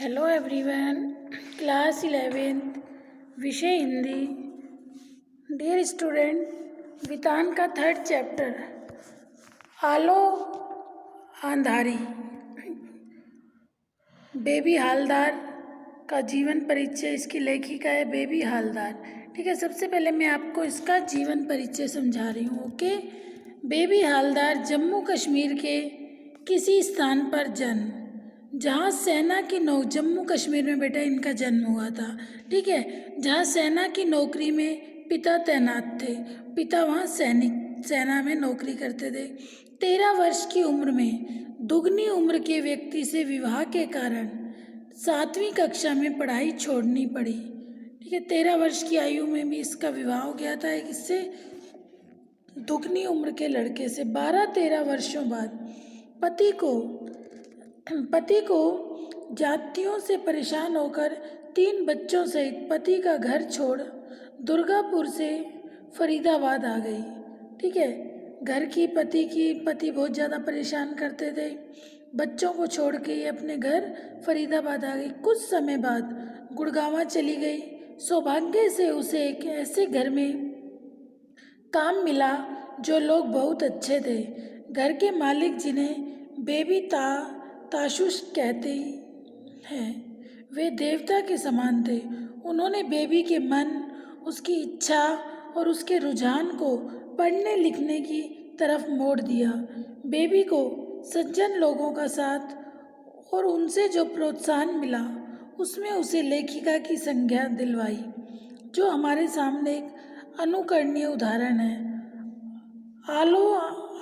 Hello everyone, class 11th, विषय Hindi. Dear student, वितान का 3rd chapter आलो Andhari, baby Haldar का जीवन परिचय। इसकी लेखिका है बेबी हालदार। ठीक है, सबसे पहले मैं आपको इसका जीवन परिचय समझा रही हूँ। ओके, बेबी हालदार जम्मू कश्मीर के किसी स्थान पर जन्म, जहाँ सेना की जम्मू कश्मीर में बेटा इनका जन्म हुआ था। ठीक है, जहाँ सेना की नौकरी में पिता तैनात थे। पिता वहाँ सेना में नौकरी करते थे। 13 वर्ष की उम्र में दुगनी उम्र के व्यक्ति से विवाह के कारण 7वीं कक्षा में पढ़ाई छोड़नी पड़ी। ठीक है, 13 वर्ष की आयु में भी इसका विवाह हो गया था इससे, दुगनी उम्र के लड़के से। 12-13 वर्षों बाद पति को जातियों से परेशान होकर 3 बच्चों सहित पति का घर छोड़ दुर्गापुर से फरीदाबाद आ गई। ठीक है, घर की पति बहुत ज़्यादा परेशान करते थे। बच्चों को छोड़ के ये अपने घर फरीदाबाद आ गई। कुछ समय बाद गुड़गांव चली गई। सौभाग्य से उसे एक ऐसे घर में काम मिला जो लोग बहुत अच्छे थे। घर के मालिक, जिन्हें बेबी ताशुश कहते हैं, वे देवता के समान थे। उन्होंने बेबी के मन, उसकी इच्छा और उसके रुझान को पढ़ने लिखने की तरफ मोड़ दिया। बेबी को सज्जन लोगों का साथ और उनसे जो प्रोत्साहन मिला, उसमें उसे लेखिका की संज्ञा दिलवाई, जो हमारे सामने एक अनुकरणीय उदाहरण है।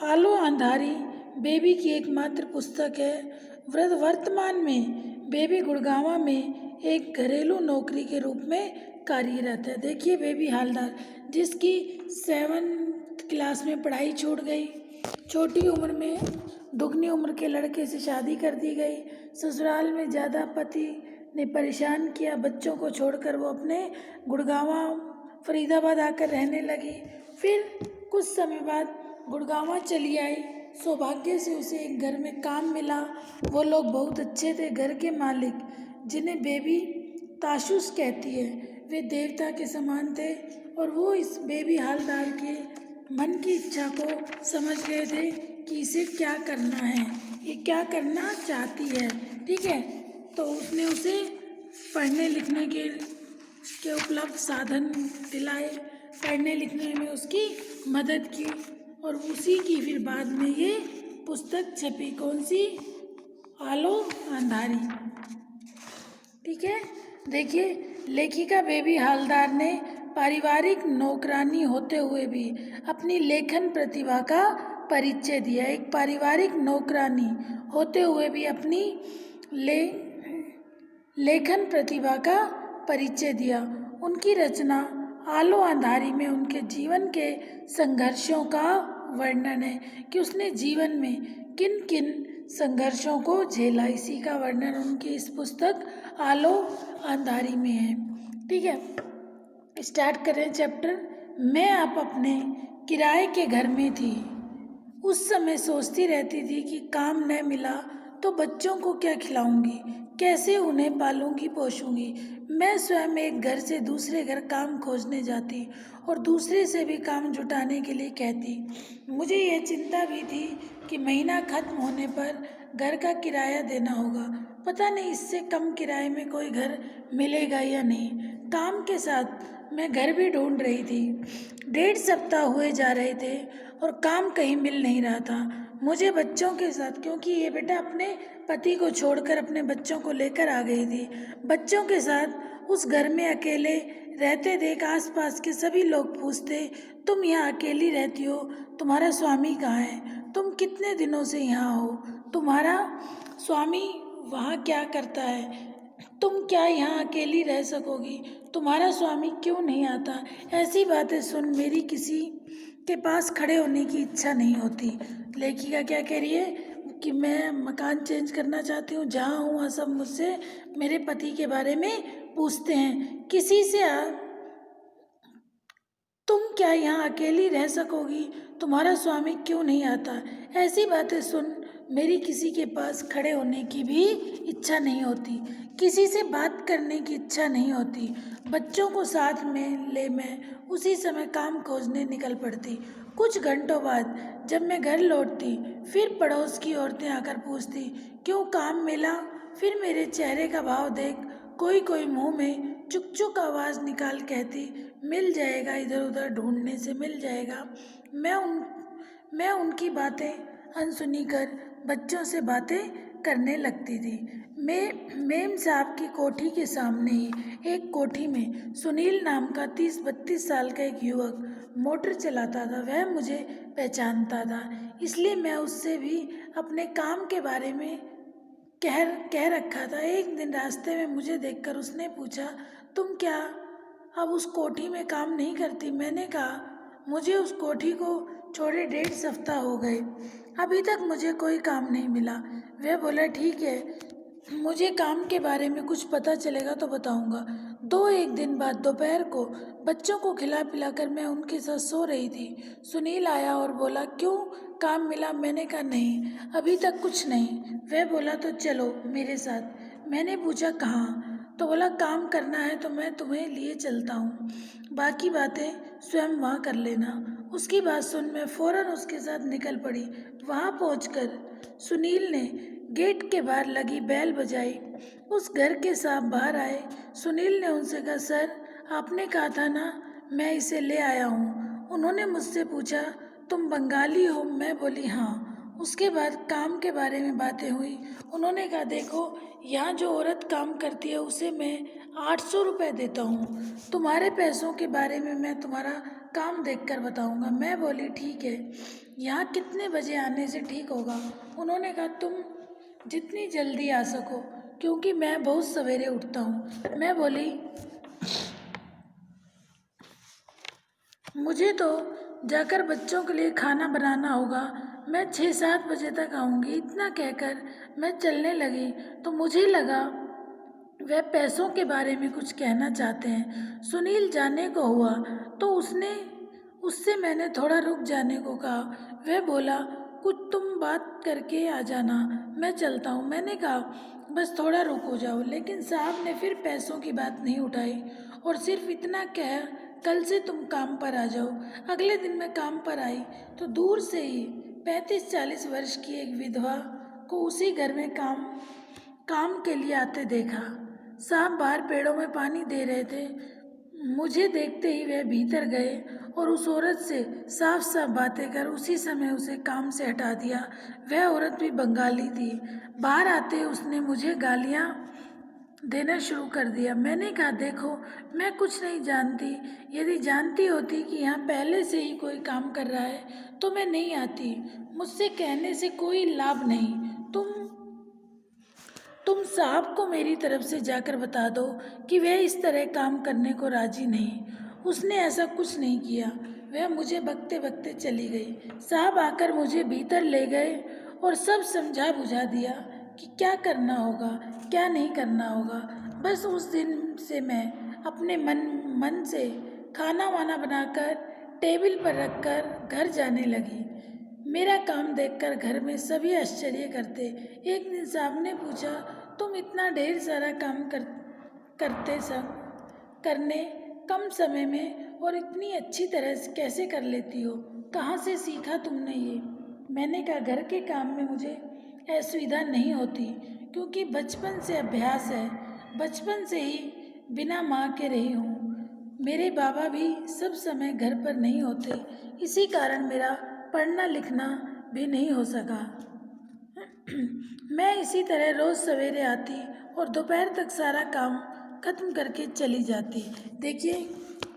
आलो अंधारी बेबी की एकमात्र पुस्तक है। वर्तमान में बेबी गुड़गांव में एक घरेलू नौकरी के रूप में कार्यरत है। देखिए, बेबी हालदार जिसकी 7th क्लास में पढ़ाई छूट गई, छोटी उम्र में दुगनी उम्र के लड़के से शादी कर दी गई, ससुराल में ज़्यादा पति ने परेशान किया, बच्चों को छोड़कर वो अपने गुड़गांव फरीदाबाद आकर रहने लगी। फिर कुछ समय बाद गुड़गांव चली आई। सौभाग्य से उसे एक घर में काम मिला। वो लोग बहुत अच्छे थे। घर के मालिक, जिन्हें बेबी ताशुश कहती है, वे देवता के समान थे और वो इस बेबी हालदार के मन की इच्छा को समझ गए थे कि इसे क्या करना है, ये क्या करना चाहती है। ठीक है, तो उसने उसे पढ़ने लिखने के उपलब्ध साधन दिलाए, पढ़ने लिखने में उसकी मदद की और उसी की फिर बाद में ये पुस्तक छपी। कौन सी? आलो अंधारी। ठीक है, देखिए, लेखिका बेबी हालदार ने पारिवारिक नौकरानी होते हुए भी अपनी लेखन प्रतिभा का परिचय दिया। एक पारिवारिक नौकरानी होते हुए भी अपनी लेखन प्रतिभा का परिचय दिया। उनकी रचना आलो अंधारी में उनके जीवन के संघर्षों का वर्णन है कि उसने जीवन में किन किन संघर्षों को झेला। इसी का वर्णन उनकी इस पुस्तक आलो अंधारी में है। ठीक है, स्टार्ट करें चैप्टर। मैं आप अपने किराए के घर में थी। उस समय सोचती रहती थी कि काम न मिला तो बच्चों को क्या खिलाऊंगी, कैसे उन्हें पालूंगी पोषूंगी। मैं स्वयं एक घर से दूसरे घर काम खोजने जाती और दूसरे से भी काम जुटाने के लिए कहती। मुझे यह चिंता भी थी कि महीना खत्म होने पर घर का किराया देना होगा। पता नहीं इससे कम किराए में कोई घर मिलेगा या नहीं। काम के साथ मैं घर भी ढूंढ रही थी। 1.5 सप्ताह हुए जा रहे थे और काम कहीं मिल नहीं रहा था। मुझे बच्चों के साथ, क्योंकि ये बेटा अपने पति को छोड़कर अपने बच्चों को लेकर आ गई थी, बच्चों के साथ उस घर में अकेले रहते देख आसपास के सभी लोग पूछते, तुम यहाँ अकेली रहती हो, तुम्हारा स्वामी कहाँ है, तुम कितने दिनों से यहाँ हो, तुम्हारा स्वामी वहाँ क्या करता है, तुम क्या यहाँ अकेली रह सकोगी, तुम्हारा स्वामी क्यों नहीं आता। ऐसी बातें सुन मेरी किसी के पास खड़े होने की इच्छा नहीं होती। लेखिका क्या कह रही है कि मैं मकान चेंज करना चाहती हूँ, जहाँ हूँ वहाँ सब मुझसे मेरे पति के बारे में पूछते हैं। किसी से तुम क्या यहाँ अकेली रह सकोगी, तुम्हारा स्वामी क्यों नहीं आता। ऐसी बातें सुन मेरी किसी के पास खड़े होने की भी इच्छा नहीं होती, किसी से बात करने की इच्छा नहीं होती। बच्चों को साथ में ले मैं उसी समय काम खोजने निकल पड़ती। कुछ घंटों बाद जब मैं घर लौटती, फिर पड़ोस की औरतें आकर पूछती, क्यों, काम मिला? फिर मेरे चेहरे का भाव देख कोई कोई मुंह में चुक चुक आवाज़ निकाल कहती, मिल जाएगा, इधर उधर ढूंढने से मिल जाएगा। मैं उन मैं उनकी बातें अनसुनी कर बच्चों से बातें करने लगती थी। मेम साहब की कोठी के सामने ही एक कोठी में सुनील नाम का 30-32 साल का एक युवक मोटर चलाता था। वह मुझे पहचानता था, इसलिए मैं उससे भी अपने काम के बारे में कह रखा था। एक दिन रास्ते में मुझे देखकर उसने पूछा, तुम क्या अब उस कोठी में काम नहीं करती? मैंने कहा, मुझे उस कोठी को छोड़े 1.5 सप्ताह हो गए, अभी तक मुझे कोई काम नहीं मिला। वह बोला, ठीक है, मुझे काम के बारे में कुछ पता चलेगा तो बताऊंगा। एक दिन बाद दोपहर को बच्चों को खिला पिलाकर मैं उनके साथ सो रही थी। सुनील आया और बोला, क्यों, काम मिला? मैंने कहा, नहीं, अभी तक कुछ नहीं। वह बोला, तो चलो मेरे साथ। मैंने पूछा, कहाँ? तो बोला, काम करना है तो मैं तुम्हें लिए चलता हूँ, बाकी बातें स्वयं वहाँ कर लेना। उसकी बात सुन मैं फौरन उसके साथ निकल पड़ी। वहाँ पहुँचकर सुनील ने गेट के बाहर लगी बेल बजाई। उस घर के साहब बाहर आए। सुनील ने उनसे कहा, सर, आपने कहा था ना, मैं इसे ले आया हूँ। उन्होंने मुझसे पूछा, तुम बंगाली हो? मैं बोली, हाँ। उसके बाद काम के बारे में बातें हुई। उन्होंने कहा, देखो, यहाँ जो औरत काम करती है उसे मैं 800 रुपये देता हूँ। तुम्हारे पैसों के बारे में मैं तुम्हारा काम देखकर बताऊँगा। मैं बोली, ठीक है, यहाँ कितने बजे आने से ठीक होगा? उन्होंने कहा, तुम जितनी जल्दी आ सको, क्योंकि मैं बहुत सवेरे उठता हूँ। मैं बोली, मुझे तो जाकर बच्चों के लिए खाना बनाना होगा, मैं 6-7 बजे तक आऊँगी। इतना कहकर मैं चलने लगी तो मुझे लगा वह पैसों के बारे में कुछ कहना चाहते हैं। सुनील जाने को हुआ तो उससे मैंने थोड़ा रुक जाने को कहा। वह बोला, कुछ तुम बात करके आ जाना, मैं चलता हूँ। मैंने कहा, बस थोड़ा रुको जाओ। लेकिन साहब ने फिर पैसों की बात नहीं उठाई और सिर्फ इतना कहा, कल से तुम काम पर आ जाओ। अगले दिन मैं काम पर आई तो दूर से ही 35-40 वर्ष की एक विधवा को उसी घर में काम के लिए आते देखा। साहब बाहर पेड़ों में पानी दे रहे थे। मुझे देखते ही वह भीतर गए और उस औरत से साफ साफ बातें कर उसी समय उसे काम से हटा दिया। वह औरत भी बंगाली थी। बाहर आते ही उसने मुझे गालियाँ देना शुरू कर दिया। मैंने कहा, देखो, मैं कुछ नहीं जानती। यदि जानती होती कि यहाँ पहले से ही कोई काम कर रहा है तो मैं नहीं आती। मुझसे कहने से कोई लाभ नहीं। तुम साहब को मेरी तरफ से जाकर बता दो कि वह इस तरह काम करने को राजी नहीं। उसने ऐसा कुछ नहीं किया। वह मुझे बकते बकते चली गई। साहब आकर मुझे भीतर ले गए और सब समझा बुझा दिया कि क्या करना होगा, क्या नहीं करना होगा। बस उस दिन से मैं अपने मन से खाना वाना बनाकर टेबल पर रखकर घर जाने लगी। मेरा काम देखकर घर में सभी आश्चर्य करते। एक दिन साहब ने पूछा, तुम इतना ढेर सारा काम करते सब करने कम समय में और इतनी अच्छी तरह से कैसे कर लेती हो? कहाँ से सीखा तुमने ये? मैंने कहा, घर के काम में मुझे असुविधा नहीं होती, क्योंकि बचपन से अभ्यास है। बचपन से ही बिना माँ के रही हूँ। मेरे बाबा भी सब समय घर पर नहीं होते, इसी कारण मेरा पढ़ना लिखना भी नहीं हो सका। मैं इसी तरह रोज़ सवेरे आती और दोपहर तक सारा काम खत्म करके चली जाती। देखिए,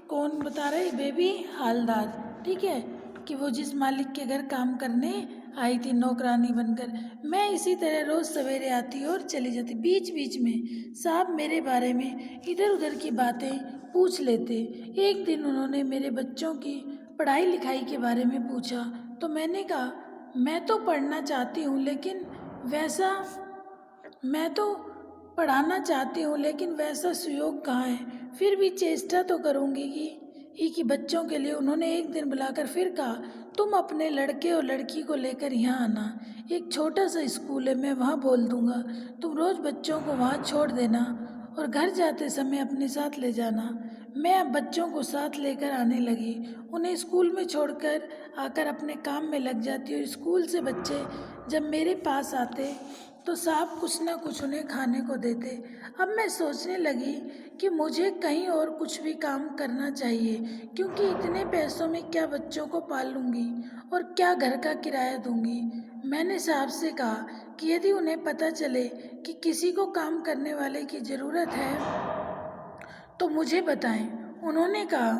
कौन बता रहे, बेबी हालदार, ठीक है, कि वो जिस मालिक के घर काम करने आई थी नौकरानी बनकर। मैं इसी तरह रोज़ सवेरे आती और चली जाती। बीच बीच में साहब मेरे बारे में इधर उधर की बातें पूछ लेते। एक दिन उन्होंने मेरे बच्चों की पढ़ाई लिखाई के बारे में पूछा तो मैंने कहा, मैं तो पढ़ना चाहती हूँ लेकिन वैसा मैं तो पढ़ाना चाहती हूँ लेकिन वैसा सुयोग कहाँ है। फिर भी चेष्टा तो करूँगी कि ही कि बच्चों के लिए उन्होंने एक दिन बुलाकर फिर कहा, तुम अपने लड़के और लड़की को लेकर यहाँ आना। एक छोटा सा स्कूल है, मैं वहाँ बोल दूँगा। तुम रोज़ बच्चों को वहाँ छोड़ देना और घर जाते समय अपने साथ ले जाना। मैं अब बच्चों को साथ लेकर आने लगी। उन्हें स्कूल में छोड़कर आकर अपने काम में लग जाती और स्कूल से बच्चे जब मेरे पास आते तो साहब कुछ ना कुछ उन्हें खाने को देते। अब मैं सोचने लगी कि मुझे कहीं और कुछ भी काम करना चाहिए, क्योंकि इतने पैसों में क्या बच्चों को पालूंगी और क्या घर का किराया दूंगी। मैंने साहब से कहा कि यदि उन्हें पता चले कि किसी को काम करने वाले की ज़रूरत है तो मुझे बताएं। उन्होंने कहा,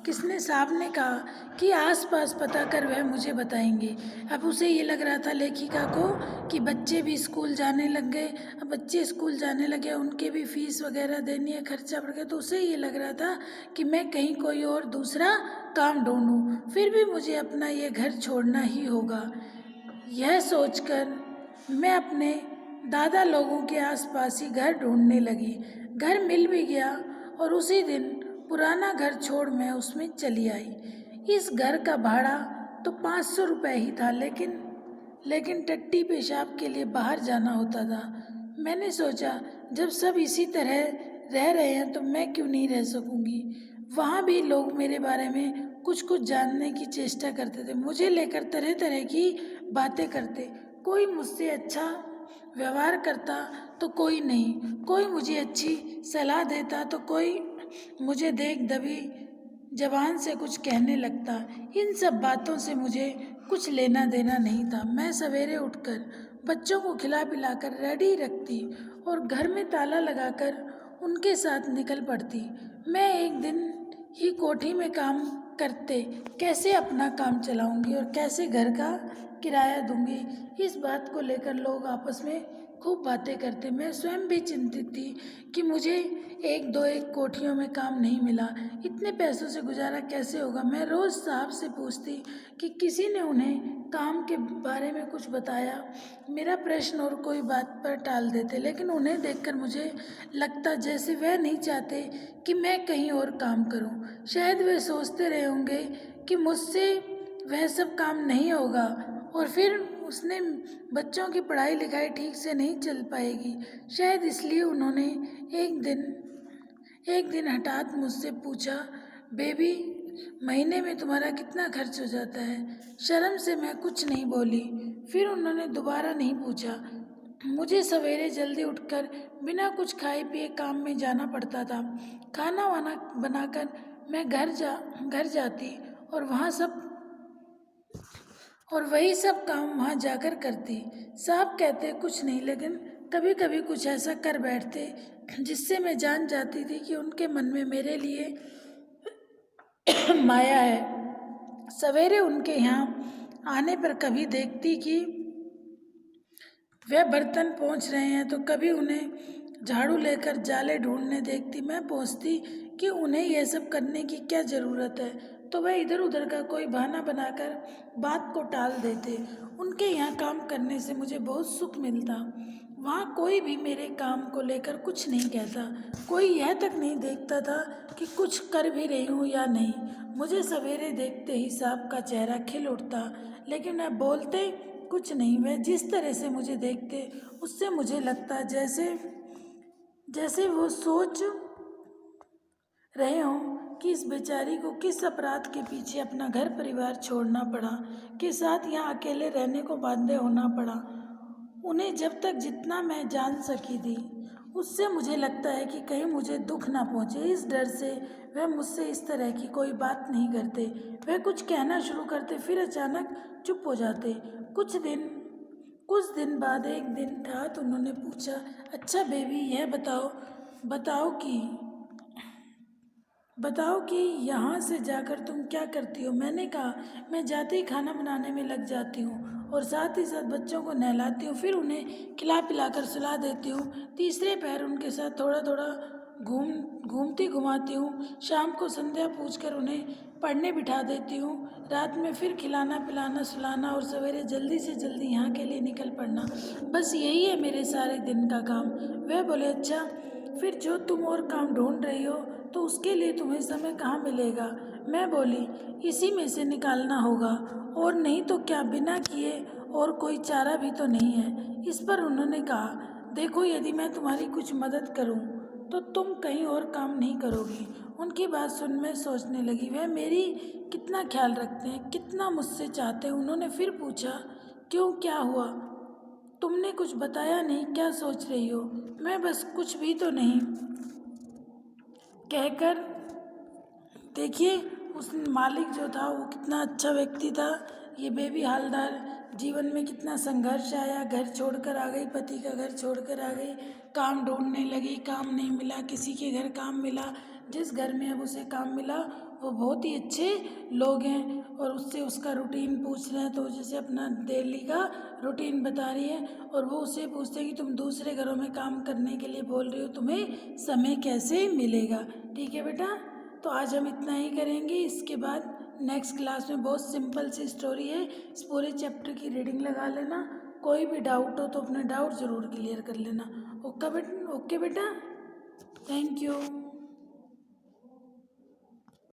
किसने? साहब ने कहा कि आसपास पता कर वह मुझे बताएंगे। अब उसे ये लग रहा था लेखिका को कि बच्चे भी स्कूल जाने लग गए। अब बच्चे स्कूल जाने लगे, उनके भी फीस वगैरह देनी है, खर्चा बढ़ गया। तो उसे ये लग रहा था कि मैं कहीं कोई और दूसरा काम ढूंढूं, फिर भी मुझे अपना ये घर छोड़ना ही होगा। यह सोचकर मैं अपने दादा लोगों के आसपास ही घर ढूंढने लगी। घर मिल भी गया और उसी दिन पुराना घर छोड़ मैं उसमें चली आई। इस घर का भाड़ा तो 500 रुपये ही था, लेकिन टट्टी पेशाब के लिए बाहर जाना होता था। मैंने सोचा जब सब इसी तरह रह रहे हैं तो मैं क्यों नहीं रह सकूंगी। वहाँ भी लोग मेरे बारे में कुछ कुछ जानने की चेष्टा करते थे, मुझे लेकर तरह तरह की बातें करते। कोई मुझसे अच्छा व्यवहार करता तो कोई नहीं, कोई मुझे अच्छी सलाह देता तो कोई मुझे देख दबी जबान से कुछ कहने लगता। इन सब बातों से मुझे कुछ लेना देना नहीं था। मैं सवेरे उठकर बच्चों को खिला पिलाकर रेडी रखती और घर में ताला लगाकर उनके साथ निकल पड़ती। मैं एक दिन ही कोठी में काम करते कैसे अपना काम चलाऊंगी और कैसे घर का किराया दूंगी, इस बात को लेकर लोग आपस में खूब बातें करते। मैं स्वयं भी चिंतित थी कि मुझे एक कोठियों में काम नहीं मिला, इतने पैसों से गुजारा कैसे होगा। मैं रोज़ साहब से पूछती कि किसी ने उन्हें काम के बारे में कुछ बताया। मेरा प्रश्न और कोई बात पर टाल देते, लेकिन उन्हें देखकर मुझे लगता जैसे वह नहीं चाहते कि मैं कहीं और काम करूं। शायद वे सोचते रहे होंगे कि मुझसे वह सब काम नहीं होगा और फिर उसने बच्चों की पढ़ाई लिखाई ठीक से नहीं चल पाएगी। शायद इसलिए उन्होंने एक दिन हठात मुझसे पूछा, बेबी महीने में तुम्हारा कितना खर्च हो जाता है? शर्म से मैं कुछ नहीं बोली। फिर उन्होंने दोबारा नहीं पूछा। मुझे सवेरे जल्दी उठकर बिना कुछ खाए पिए काम में जाना पड़ता था। खाना वाना बनाकर मैं घर जाती और वही सब काम वहाँ जाकर करती। साहब कहते कुछ नहीं, लेकिन कभी कभी कुछ ऐसा कर बैठते जिससे मैं जान जाती थी कि उनके मन में मेरे लिए माया है। सवेरे उनके यहाँ आने पर कभी देखती कि वे बर्तन पोंछ रहे हैं तो कभी उन्हें झाड़ू लेकर जाले ढूंढने देखती। मैं पूछती कि उन्हें यह सब करने की क्या ज़रूरत है, तो वह इधर उधर का कोई बहाना बनाकर बात को टाल देते। उनके यहाँ काम करने से मुझे बहुत सुख मिलता। वहाँ कोई भी मेरे काम को लेकर कुछ नहीं कहता, कोई यह तक नहीं देखता था कि कुछ कर भी रही हूँ या नहीं। मुझे सवेरे देखते ही साहब का चेहरा खिल उठता, लेकिन वह बोलते कुछ नहीं। वह जिस तरह से मुझे देखते उससे मुझे लगता जैसे वो सोच रहे हों कि इस बेचारी को किस अपराध के पीछे अपना घर परिवार छोड़ना पड़ा, के साथ यहाँ अकेले रहने को बाध्य होना पड़ा। उन्हें जब तक जितना मैं जान सकी थी उससे मुझे लगता है कि कहीं मुझे दुख ना पहुँचे, इस डर से वह मुझसे इस तरह की कोई बात नहीं करते। वह कुछ कहना शुरू करते फिर अचानक चुप हो जाते। कुछ दिन बाद एक दिन रात उन्होंने पूछा, अच्छा बेबी यह बताओ कि यहाँ से जाकर तुम क्या करती हो? मैंने कहा, मैं जाते ही खाना बनाने में लग जाती हूँ और साथ ही साथ बच्चों को नहलाती हूँ, फिर उन्हें खिला पिलाकर सुला देती हूँ। तीसरे पैर उनके साथ थोड़ा थोड़ा घूमती घुमाती हूँ। शाम को संध्या पूछकर उन्हें पढ़ने बिठा देती हूँ। रात में फिर खिलाना पिलाना सुलाना और सवेरे जल्दी से जल्दी यहाँ के लिए निकल पड़ना। बस यही है मेरे सारे दिन का काम। वह बोले, अच्छा फिर जो तुम और काम ढूंढ रही हो तो उसके लिए तुम्हें समय कहाँ मिलेगा। मैं बोली, इसी में से निकालना होगा, और नहीं तो क्या, बिना किए और कोई चारा भी तो नहीं है। इस पर उन्होंने कहा, देखो यदि मैं तुम्हारी कुछ मदद करूं तो तुम कहीं और काम नहीं करोगी। उनकी बात सुन मैं सोचने लगी, वह मेरी कितना ख्याल रखते हैं, कितना मुझसे चाहते हैं। उन्होंने फिर पूछा, क्यों, क्या हुआ? तुमने कुछ बताया नहीं, क्या सोच रही हो? मैं बस कुछ भी तो नहीं कहकर, देखिए उस मालिक जो था वो कितना अच्छा व्यक्ति था। ये बेबी हालदार जीवन में कितना संघर्ष आया, घर छोड़कर आ गई, पति का घर छोड़कर आ गई, काम ढूंढने लगी, काम नहीं मिला, किसी के घर काम मिला। जिस घर में अब उसे काम मिला वो बहुत ही अच्छे लोग हैं, और उससे उसका रूटीन पूछ रहे हैं, तो जैसे अपना डेली का रूटीन बता रही है, और वो उसे पूछते हैं कि तुम दूसरे घरों में काम करने के लिए बोल रही हो, तुम्हें समय कैसे मिलेगा। ठीक है बेटा, तो आज हम इतना ही करेंगे। इसके बाद नेक्स्ट क्लास में बहुत सिंपल सी स्टोरी है, इस पूरे चैप्टर की रीडिंग लगा लेना। कोई भी डाउट हो तो अपने डाउट ज़रूर क्लियर कर लेना। ओके बेटा, थैंक यू।